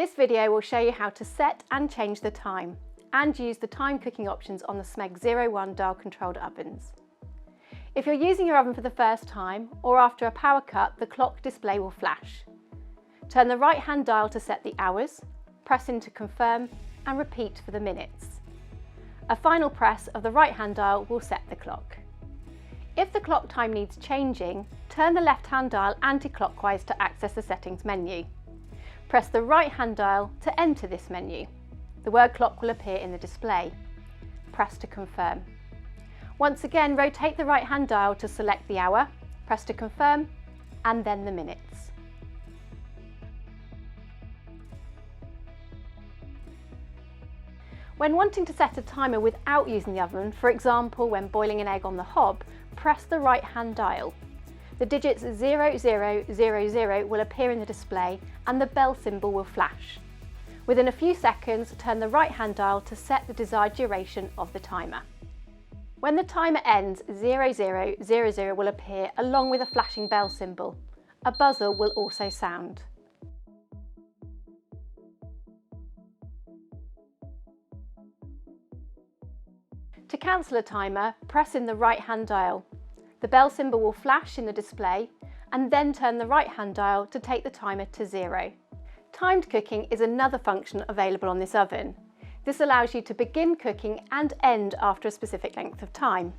This video will show you how to set and change the time and use the time cooking options on the Smeg 01 dial controlled ovens. If you're using your oven for the first time or after a power cut, the clock display will flash. Turn the right hand dial to set the hours, press in to confirm and repeat for the minutes. A final press of the right hand dial will set the clock. If the clock time needs changing, turn the left hand dial anti-clockwise to access the settings menu. Press the right hand dial to enter this menu. The word clock will appear in the display. Press to confirm. Once again, rotate the right hand dial to select the hour, press to confirm, and then the minutes. When wanting to set a timer without using the oven, for example when boiling an egg on the hob, press the right hand dial. The digits 0000 will appear in the display and the bell symbol will flash. Within a few seconds, turn the right hand dial to set the desired duration of the timer. When the timer ends, 0000 will appear along with a flashing bell symbol. A buzzer will also sound. To cancel a timer, press in the right hand dial. The bell symbol will flash in the display and then turn the right hand dial to take the timer to 0. Timed cooking is another function available on this oven. This allows you to begin cooking and end after a specific length of time.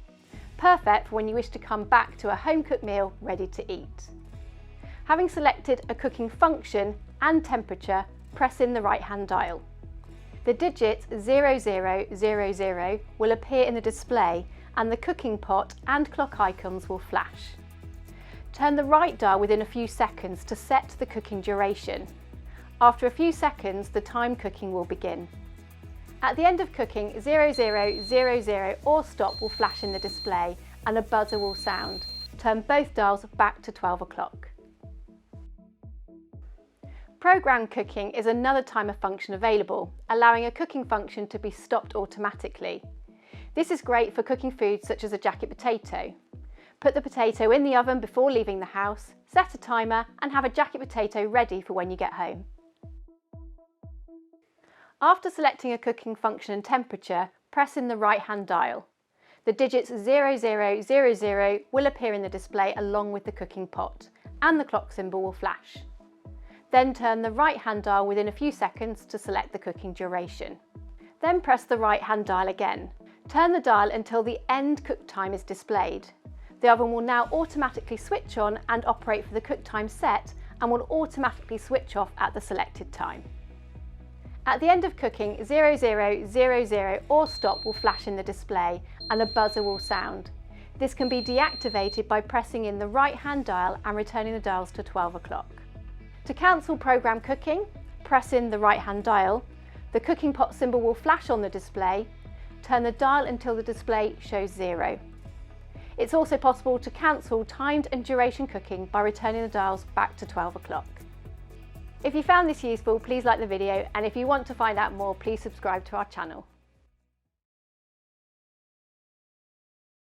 Perfect for when you wish to come back to a home-cooked meal ready to eat. Having selected a cooking function and temperature, press in the right hand dial. The digit 0000 will appear in the display and the cooking pot and clock icons will flash. Turn the right dial within a few seconds to set the cooking duration. After a few seconds, the time cooking will begin. At the end of cooking, 0000 or stop will flash in the display and a buzzer will sound. Turn both dials back to 12 o'clock. Programmed cooking is another timer function available, allowing a cooking function to be stopped automatically. This is great for cooking foods such as a jacket potato. Put the potato in the oven before leaving the house, set a timer and have a jacket potato ready for when you get home. After selecting a cooking function and temperature, press in the right hand dial. The digits 0000 will appear in the display along with the cooking pot and the clock symbol will flash. Then turn the right hand dial within a few seconds to select the cooking duration. Then press the right hand dial again. Turn the dial until the end cook time is displayed. The oven will now automatically switch on and operate for the cook time set and will automatically switch off at the selected time. At the end of cooking, 0000 or stop will flash in the display and a buzzer will sound. This can be deactivated by pressing in the right hand dial and returning the dials to 12 o'clock. To cancel programmed cooking, press in the right hand dial. The cooking pot symbol will flash on the display. Turn the dial until the display shows 0. It's also possible to cancel timed and duration cooking by returning the dials back to 12 o'clock. If you found this useful, please like the video, and if you want to find out more, please subscribe to our channel.